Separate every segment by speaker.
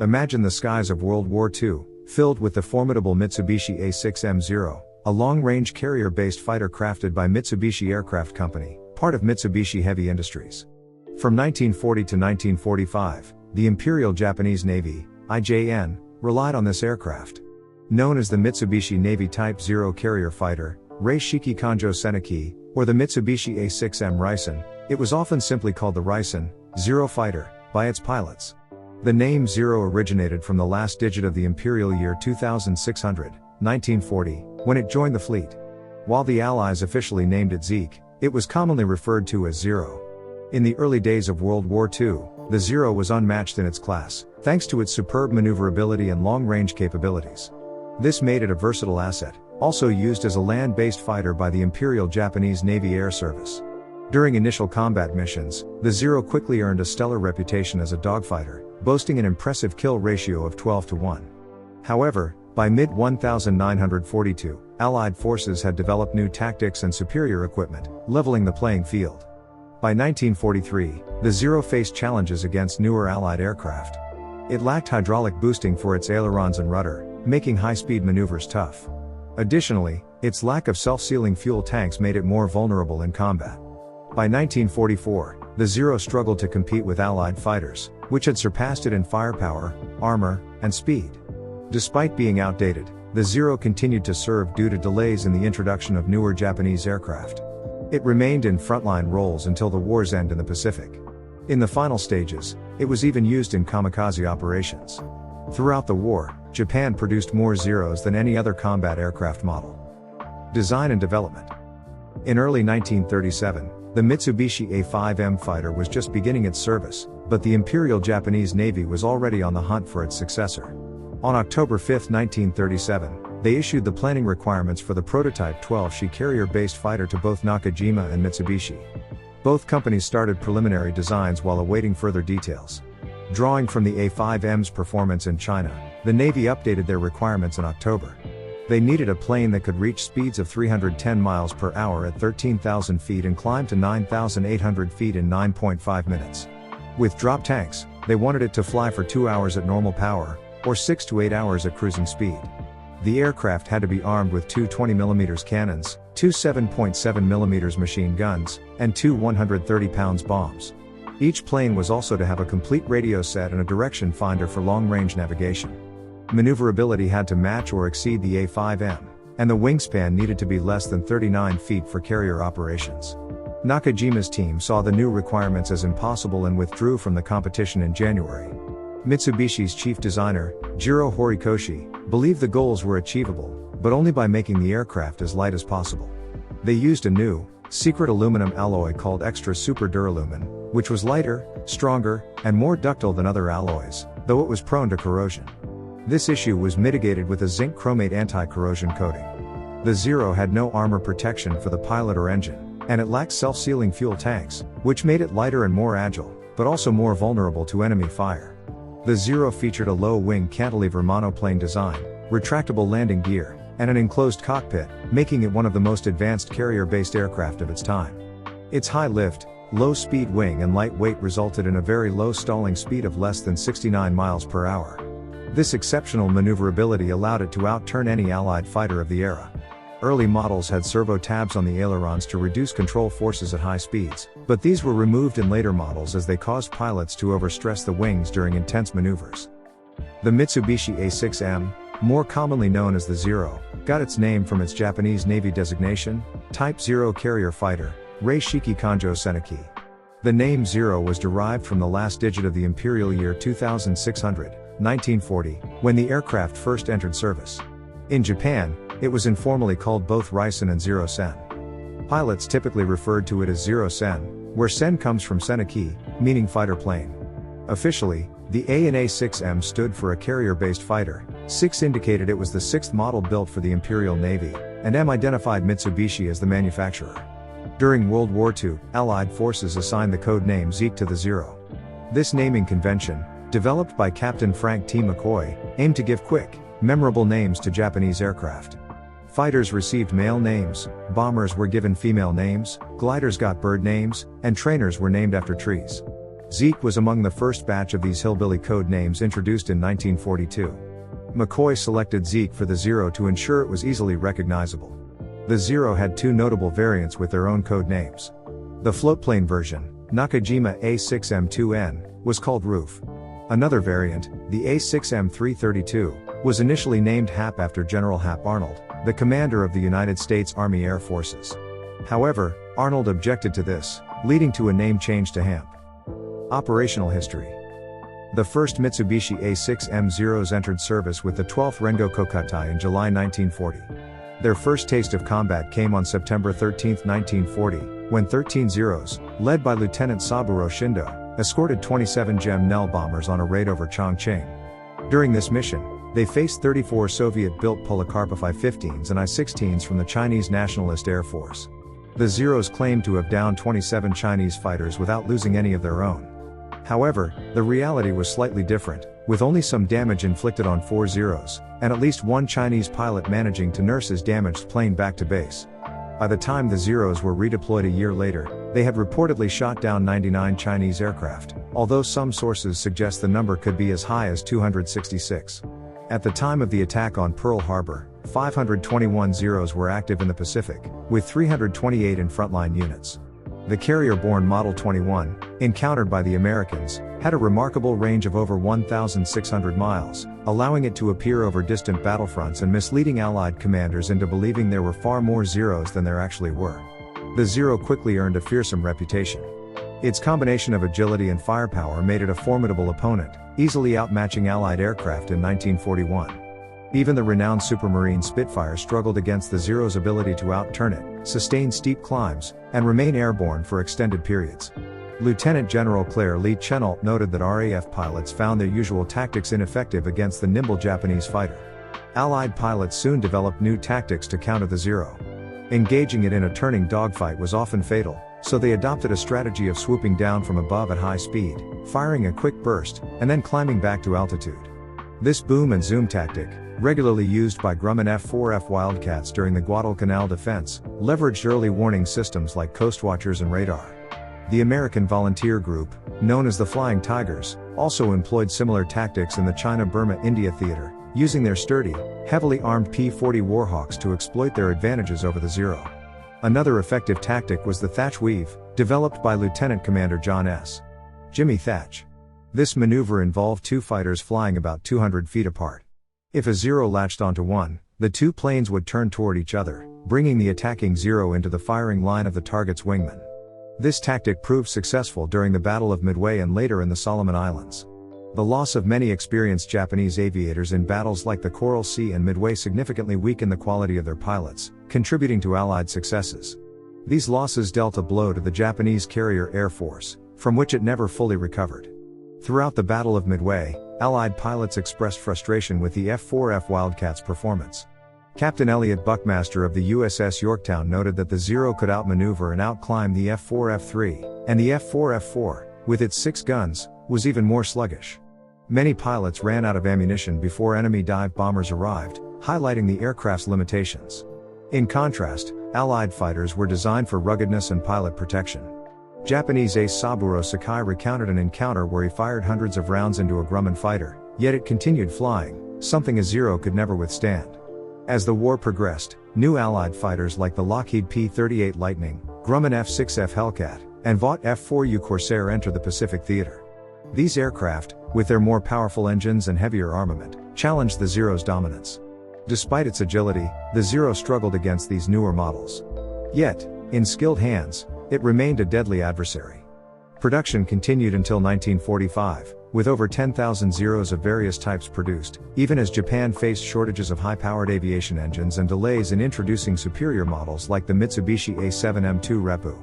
Speaker 1: Imagine the skies of World War II, filled with the formidable Mitsubishi A6M Zero, a long-range carrier-based fighter crafted by Mitsubishi Aircraft Company, part of Mitsubishi Heavy Industries. From 1940 to 1945, the Imperial Japanese Navy, IJN, relied on this aircraft. Known as the Mitsubishi Navy Type Zero carrier fighter, Rei Shiki Kanjo Seneki, or the Mitsubishi A6M Risen, it was often simply called the Risen Zero fighter by its pilots. The name Zero originated from the last digit of the imperial year 2600, 1940, when it joined the fleet. While the Allies officially named it Zeke, it was commonly referred to as Zero. In the early days of World War II, the Zero was unmatched in its class, thanks to its superb maneuverability and long-range capabilities. This made it a versatile asset, also used as a land-based fighter by the Imperial Japanese Navy Air Service. During initial combat missions, the Zero quickly earned a stellar reputation as a dogfighter, boasting an impressive kill ratio of 12-1. However, by mid-1942, Allied forces had developed new tactics and superior equipment, leveling the playing field. By 1943, the Zero faced challenges against newer Allied aircraft. It lacked hydraulic boosting for its ailerons and rudder, making high-speed maneuvers tough. Additionally, its lack of self-sealing fuel tanks made it more vulnerable in combat. By 1944, the Zero struggled to compete with Allied fighters, which had surpassed it in firepower, armor, and speed. Despite being outdated, the Zero continued to serve due to delays in the introduction of newer Japanese aircraft. It remained in frontline roles until the war's end in the Pacific. In the final stages, it was even used in kamikaze operations. Throughout the war, Japan produced more Zeros than any other combat aircraft model. Design and development. In early 1937, the Mitsubishi A5M fighter was just beginning its service, but the Imperial Japanese Navy was already on the hunt for its successor. On October 5, 1937, they issued the planning requirements for the prototype 12-she carrier-based fighter to both Nakajima and Mitsubishi. Both companies started preliminary designs while awaiting further details. Drawing from the A5M's performance in China, the Navy updated their requirements in October. They needed a plane that could reach speeds of 310 miles per hour at 13,000 feet and climb to 9,800 feet in 9.5 minutes. With drop tanks, they wanted it to fly for 2 hours at normal power, or 6 to 8 hours at cruising speed. The aircraft had to be armed with two 20mm cannons, two 7.7mm machine guns, and two 130-pound bombs. Each plane was also to have a complete radio set and a direction finder for long-range navigation. Maneuverability had to match or exceed the A5M, and the wingspan needed to be less than 39 feet for carrier operations. Nakajima's team saw the new requirements as impossible and withdrew from the competition in January. Mitsubishi's chief designer, Jiro Horikoshi, believed the goals were achievable, but only by making the aircraft as light as possible. They used a new, secret aluminum alloy called Extra Super Duralumin, which was lighter, stronger, and more ductile than other alloys, though it was prone to corrosion. This issue was mitigated with a zinc chromate anti-corrosion coating. The Zero had no armor protection for the pilot or engine, and it lacked self-sealing fuel tanks, which made it lighter and more agile, but also more vulnerable to enemy fire. The Zero featured a low-wing cantilever monoplane design, retractable landing gear, and an enclosed cockpit, making it one of the most advanced carrier-based aircraft of its time. Its high lift, low-speed wing and light weight resulted in a very low stalling speed of less than 69 miles per hour. This exceptional maneuverability allowed it to outturn any Allied fighter of the era. Early models had servo tabs on the ailerons to reduce control forces at high speeds, but these were removed in later models as they caused pilots to overstress the wings during intense maneuvers. The Mitsubishi A6M, more commonly known as the Zero, got its name from its Japanese Navy designation, Type Zero carrier fighter, Rei Shiki Kanjo Seneki. The name Zero was derived from the last digit of the imperial year 2600, 1940, when the aircraft first entered service. In Japan, it was informally called both Risen and Zero Sen. Pilots typically referred to it as Zero Sen, where Sen comes from Seneki, meaning fighter plane. Officially, the A in A6M stood for a carrier-based fighter, 6 indicated it was the 6th model built for the Imperial Navy, and M identified Mitsubishi as the manufacturer. During World War II, Allied forces assigned the code name Zeke to the Zero. This naming convention, developed by Captain Frank T. McCoy, aimed to give quick, memorable names to Japanese aircraft. Fighters received male names, bombers were given female names, gliders got bird names, and trainers were named after trees. Zeke was among the first batch of these hillbilly code names introduced in 1942. McCoy selected Zeke for the Zero to ensure it was easily recognizable. The Zero had two notable variants with their own code names. The floatplane version, Nakajima A6M2N, was called Roof. Another variant, the A6M332, was initially named Hap after General Hap Arnold, the commander of the United States Army Air Forces. However, Arnold objected to this, leading to a name change to Hamp. Operational history. The first Mitsubishi A6M Zeros entered service with the 12th Rengo Kokutai in July 1940. Their first taste of combat came on September 13, 1940, when 13 Zeros, led by Lieutenant Saburo Shindo, escorted 27 GEM Nell bombers on a raid over Chongqing. During this mission, they faced 34 Soviet-built Polikarpov I-15s and I-16s from the Chinese Nationalist Air Force. The Zeros claimed to have downed 27 Chinese fighters without losing any of their own. However, the reality was slightly different, with only some damage inflicted on 4 Zeros, and at least one Chinese pilot managing to nurse his damaged plane back to base. By the time the Zeros were redeployed a year later, they had reportedly shot down 99 Chinese aircraft, although some sources suggest the number could be as high as 266. At the time of the attack on Pearl Harbor, 521 Zeros were active in the Pacific, with 328 in frontline units. The carrier-borne Model 21, encountered by the Americans, had a remarkable range of over 1,600 miles, allowing it to appear over distant battlefronts and misleading Allied commanders into believing there were far more Zeros than there actually were. The Zero quickly earned a fearsome reputation. Its combination of agility and firepower made it a formidable opponent, easily outmatching Allied aircraft in 1941. Even the renowned Supermarine Spitfire struggled against the Zero's ability to outturn it, sustain steep climbs, and remain airborne for extended periods. Lieutenant General Claire Lee Chennault noted that RAF pilots found their usual tactics ineffective against the nimble Japanese fighter. Allied pilots soon developed new tactics to counter the Zero. Engaging it in a turning dogfight was often fatal, so they adopted a strategy of swooping down from above at high speed, firing a quick burst, and then climbing back to altitude. This boom and zoom tactic, regularly used by Grumman F-4F Wildcats during the Guadalcanal defense, leveraged early warning systems like coastwatchers and radar. The American volunteer group, known as the Flying Tigers, also employed similar tactics in the China-Burma-India theater, using their sturdy, heavily armed P-40 Warhawks to exploit their advantages over the Zero. Another effective tactic was the Thatch Weave, developed by Lieutenant Commander John S. Jimmy Thatch. This maneuver involved two fighters flying about 200 feet apart. If a Zero latched onto one, the two planes would turn toward each other, bringing the attacking Zero into the firing line of the target's wingman. This tactic proved successful during the Battle of Midway and later in the Solomon Islands. The loss of many experienced Japanese aviators in battles like the Coral Sea and Midway significantly weakened the quality of their pilots, contributing to Allied successes. These losses dealt a blow to the Japanese carrier air force, from which it never fully recovered. Throughout the Battle of Midway, Allied pilots expressed frustration with the F-4F Wildcats' performance. Captain Elliot Buckmaster of the USS Yorktown noted that the Zero could outmaneuver and outclimb the F-4F-3, and the F-4F-4, with its 6 guns, was even more sluggish. Many pilots ran out of ammunition before enemy dive bombers arrived, highlighting the aircraft's limitations. In contrast, Allied fighters were designed for ruggedness and pilot protection. Japanese ace Saburo Sakai recounted an encounter where he fired hundreds of rounds into a Grumman fighter, yet it continued flying, something a Zero could never withstand. As the war progressed, new Allied fighters like the Lockheed P-38 Lightning, Grumman F-6F Hellcat, and Vought F-4U Corsair entered the Pacific theater. These aircraft, with their more powerful engines and heavier armament, challenged the Zero's dominance. Despite its agility, the Zero struggled against these newer models. Yet, in skilled hands, it remained a deadly adversary. Production continued until 1945, with over 10,000 Zeros of various types produced, even as Japan faced shortages of high-powered aviation engines and delays in introducing superior models like the Mitsubishi A7M Zero.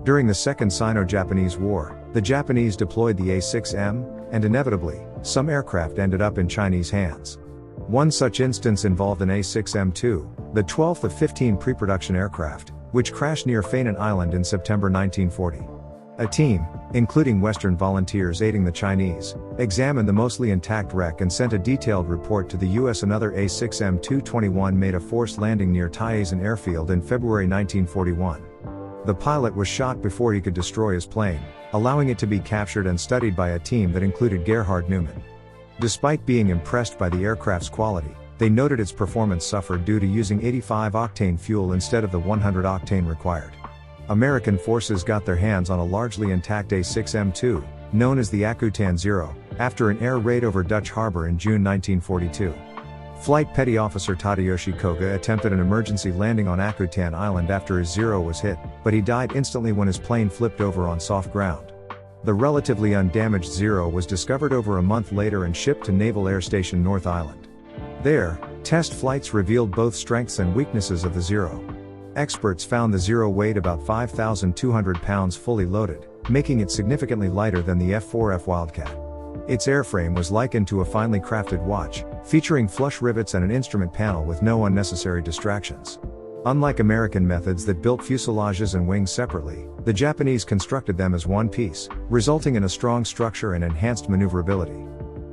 Speaker 1: During the Second Sino-Japanese War, the Japanese deployed the A6M, and inevitably, some aircraft ended up in Chinese hands. One such instance involved an A6M2, the 12th of 15 pre-production aircraft, which crashed near Fainan Island in September 1940. A team, including Western volunteers aiding the Chinese, examined the mostly intact wreck and sent a detailed report to the U.S. Another A6M221 made a forced landing near Taizan Airfield in February 1941. The pilot was shot before he could destroy his plane, allowing it to be captured and studied by a team that included Gerhard Neumann. Despite being impressed by the aircraft's quality, they noted its performance suffered due to using 85-octane fuel instead of the 100-octane required. American forces got their hands on a largely intact A6M2, known as the Akutan Zero, after an air raid over Dutch Harbor in June 1942. Flight Petty Officer Tadayoshi Koga attempted an emergency landing on Akutan Island after his Zero was hit, but he died instantly when his plane flipped over on soft ground. The relatively undamaged Zero was discovered over a month later and shipped to Naval Air Station North Island. There, test flights revealed both strengths and weaknesses of the Zero. Experts found the Zero weighed about 5,200 pounds fully loaded, making it significantly lighter than the F-4F Wildcat. Its airframe was likened to a finely crafted watch, featuring flush rivets and an instrument panel with no unnecessary distractions. Unlike American methods that built fuselages and wings separately, the Japanese constructed them as one piece, resulting in a strong structure and enhanced maneuverability.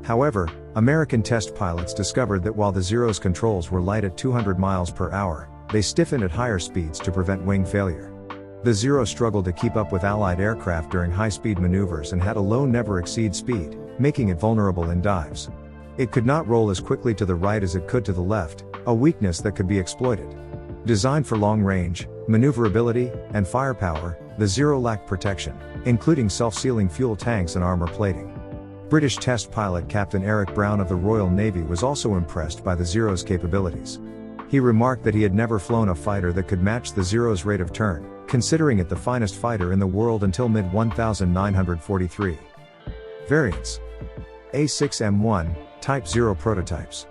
Speaker 1: However, American test pilots discovered that while the Zero's controls were light at 200 miles per hour, they stiffened at higher speeds to prevent wing failure. The Zero struggled to keep up with Allied aircraft during high-speed maneuvers and had a low never-exceed speed, making it vulnerable in dives. It could not roll as quickly to the right as it could to the left, a weakness that could be exploited. Designed for long range, maneuverability, and firepower, the Zero lacked protection, including self-sealing fuel tanks and armor plating. British test pilot Captain Eric Brown of the Royal Navy was also impressed by the Zero's capabilities. He remarked that he had never flown a fighter that could match the Zero's rate of turn, considering it the finest fighter in the world until mid-1943. Variants: A6M1, Type 0 prototypes.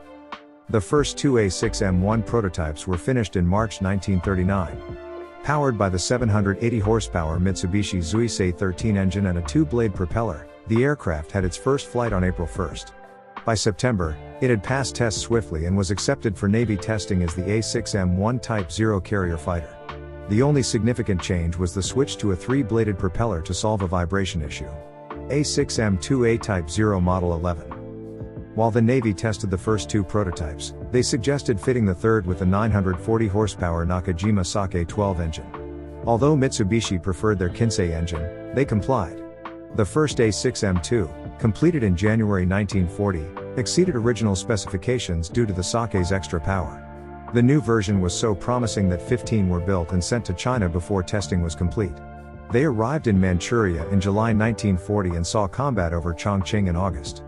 Speaker 1: The first two A6M1 prototypes were finished in March 1939. Powered by the 780 horsepower Mitsubishi Zuisei 13 engine and a two-blade propeller, the aircraft had its first flight on April 1. By September, it had passed tests swiftly and was accepted for Navy testing as the A6M1 Type 0 carrier fighter. The only significant change was the switch to a three-bladed propeller to solve a vibration issue. A6M2A Type 0 Model 11. While the Navy tested the first two prototypes, they suggested fitting the third with the 940 horsepower Nakajima Sake 12 engine. Although Mitsubishi preferred their Kinsei engine, they complied. The first A6M2, completed in January 1940, exceeded original specifications due to the Sake's extra power. The new version was so promising that 15 were built and sent to China before testing was complete. They arrived in Manchuria in July 1940 and saw combat over Chongqing in August.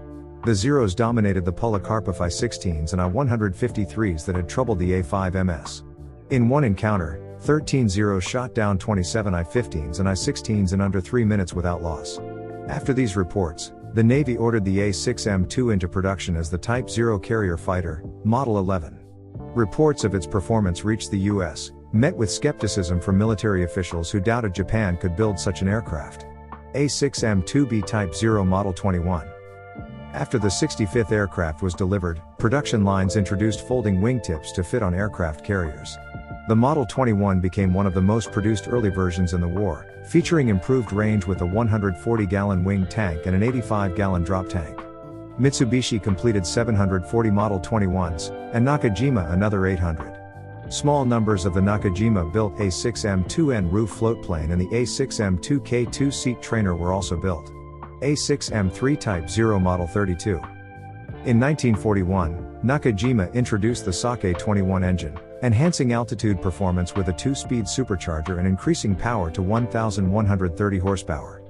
Speaker 1: The Zeros dominated the Polikarpov I-16s and I-153s that had troubled the A5MS. In one encounter, 13 Zeros shot down 27 I-15s and I-16s in under 3 minutes without loss. After these reports, the Navy ordered the A6M2 into production as the Type 0 carrier fighter, Model 11. Reports of its performance reached the U.S., met with skepticism from military officials who doubted Japan could build such an aircraft. A6M2B Type 0 Model 21. After the 65th aircraft was delivered, production lines introduced folding wingtips to fit on aircraft carriers. The Model 21 became one of the most produced early versions in the war, featuring improved range with a 140-gallon wing tank and an 85-gallon drop tank. Mitsubishi completed 740 Model 21s, and Nakajima another 800. Small numbers of the Nakajima-built A6M2N roof floatplane and the A6M2K two-seat trainer were also built. A6M3 Type 0 Model 32. In 1941, Nakajima introduced the Sake 21 engine, enhancing altitude performance with a two-speed supercharger and increasing power to 1,130 horsepower.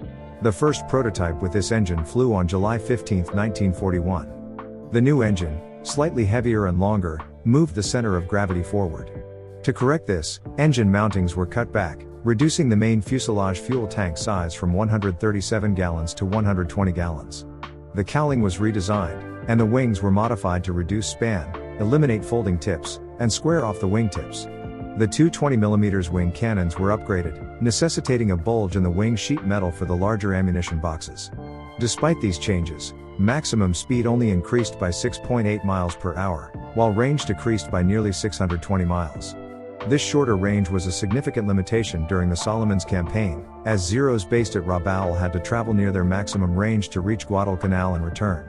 Speaker 1: The first prototype with this engine flew on July 15, 1941. The new engine, slightly heavier and longer, moved the center of gravity forward. To correct this, engine mountings were cut back, reducing the main fuselage fuel tank size from 137 gallons to 120 gallons. The cowling was redesigned, and the wings were modified to reduce span, eliminate folding tips, and square off the wingtips. The two 20mm wing cannons were upgraded, necessitating a bulge in the wing sheet metal for the larger ammunition boxes. Despite these changes, maximum speed only increased by 6.8 miles per hour, while range decreased by nearly 620 miles. This shorter range was a significant limitation during the Solomons campaign, as Zeros based at Rabaul had to travel near their maximum range to reach Guadalcanal and return.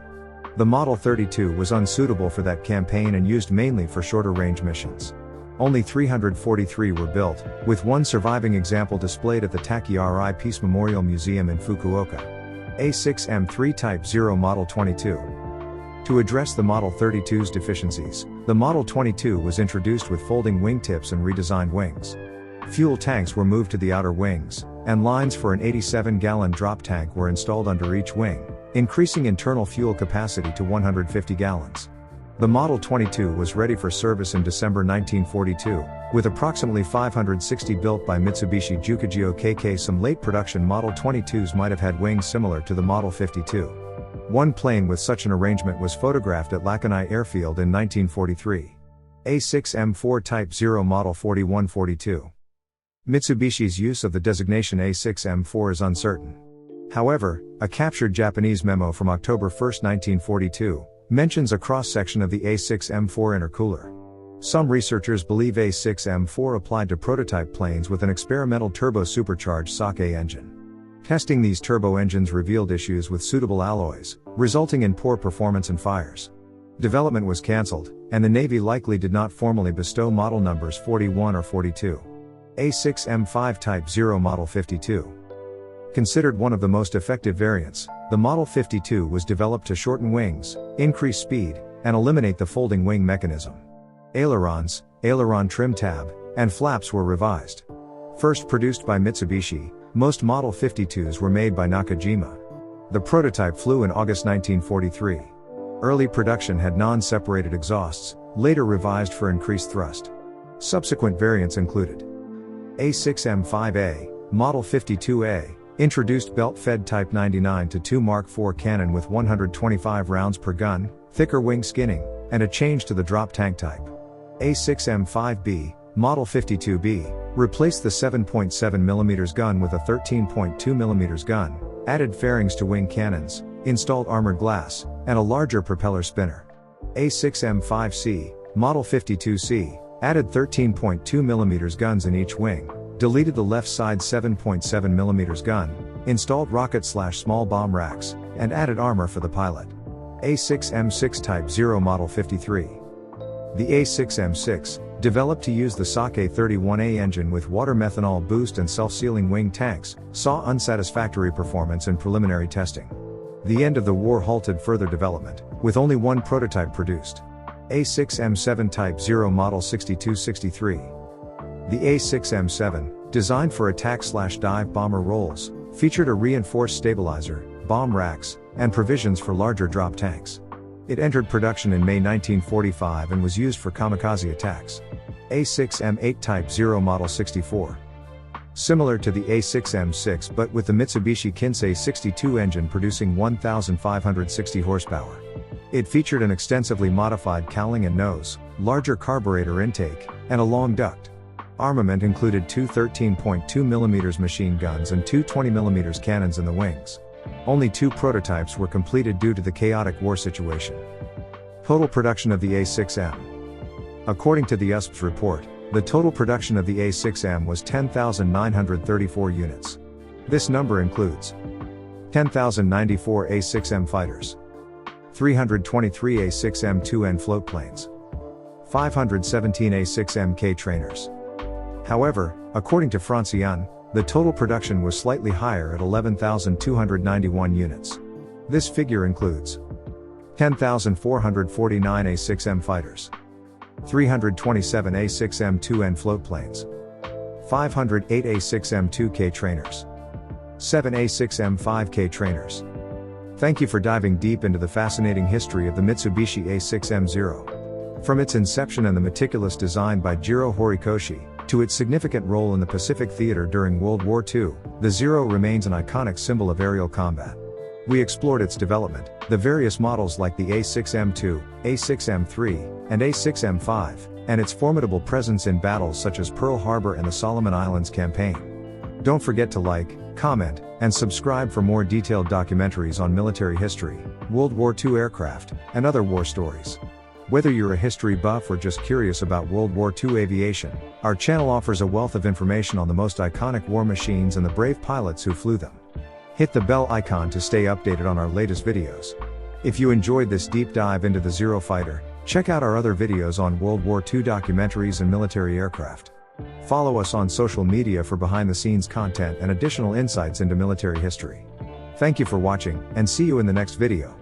Speaker 1: The Model 32 was unsuitable for that campaign and used mainly for shorter range missions. Only 343 were built, with one surviving example displayed at the Takiari Peace Memorial Museum in Fukuoka. A6M Type 0 Model 22. To address the Model 32's deficiencies, the Model 22 was introduced with folding wingtips and redesigned wings. Fuel tanks were moved to the outer wings, and lines for an 87-gallon drop tank were installed under each wing, increasing internal fuel capacity to 150 gallons. The Model 22 was ready for service in December 1942, with approximately 560 built by Mitsubishi Jukagyo KK. Some late production Model 22s might have had wings similar to the Model 52. One plane with such an arrangement was photographed at Lakanai Airfield in 1943. A6M Type 0 Model 4142. Mitsubishi's use of the designation A6M is uncertain. However, a captured Japanese memo from October 1, 1942, mentions a cross-section of the A6M intercooler. Some researchers believe A6M applied to prototype planes with an experimental turbo-supercharged Sake engine. Testing these turbo engines revealed issues with suitable alloys, resulting in poor performance and fires. Development was cancelled, and the Navy likely did not formally bestow model numbers 41 or 42. A6M Type 0 Model 52. Considered one of the most effective variants, the Model 52 was developed to shorten wings, increase speed, and eliminate the folding wing mechanism. Ailerons, aileron trim tab, and flaps were revised. First produced by Mitsubishi, most Model 52s were made by Nakajima. The prototype flew in August 1943. Early production had non-separated exhausts, later revised for increased thrust. Subsequent variants included A6M5A, Model 52A, introduced belt-fed Type 99-2 Mark IV cannon with 125 rounds per gun, thicker wing skinning, and a change to the drop tank type. A6M5B, Model 52B, replaced the 7.7mm gun with a 13.2mm gun, added fairings to wing cannons, installed armored glass, and a larger propeller spinner. A6M5C, Model 52C, added 13.2mm guns in each wing, deleted the left side 7.7mm gun, installed rocket/small bomb racks, and added armor for the pilot. A6M6 Type 0 Model 53. The A6M6, developed to use the Sake 31A engine with water methanol boost and self-sealing wing tanks, saw unsatisfactory performance in preliminary testing. The end of the war halted further development, with only one prototype produced. A6M7 Type 0 Model 6263. The A6M7, designed for attack/dive bomber roles, featured a reinforced stabilizer, bomb racks, and provisions for larger drop tanks. It entered production in May 1945 and was used for kamikaze attacks. A6M8 Type 0 Model 64. Similar to the A6M6 but with the Mitsubishi Kinsei 62 engine producing 1,560 horsepower. It featured an extensively modified cowling and nose, larger carburetor intake, and a long duct. Armament included two 13.2mm machine guns and two 20mm cannons in the wings. Only two prototypes were completed due to the chaotic war situation. Total production of the A6M. According to the USP's report, the total production of the A6M was 10,934 units. This number includes 10,094 A6M fighters, 323 A6M2N floatplanes, 517 A6M-K trainers. However, according to Francione, the total production was slightly higher at 11,291 units. This figure includes 10,449 A6M fighters, 327 A6M2N floatplanes, 508 A6M2K trainers, 7 A6M5K trainers. Thank you for diving deep into the fascinating history of the Mitsubishi A6M Zero. From its inception and the meticulous design by Jiro Horikoshi, to its significant role in the Pacific Theater during World War II, the Zero remains an iconic symbol of aerial combat. We explored its development, the various models like the A6M2, A6M3, and A6M5, and its formidable presence in battles such as Pearl Harbor and the Solomon Islands campaign. Don't forget to like, comment, and subscribe for more detailed documentaries on military history, World War II aircraft, and other war stories. Whether you're a history buff or just curious about World War II aviation, our channel offers a wealth of information on the most iconic war machines and the brave pilots who flew them. Hit the bell icon to stay updated on our latest videos. If you enjoyed this deep dive into the Zero fighter, Check out our other videos on World War II documentaries and military aircraft. Follow us on social media for behind-the-scenes content and additional insights into military history. Thank you for watching, and see you in the next video.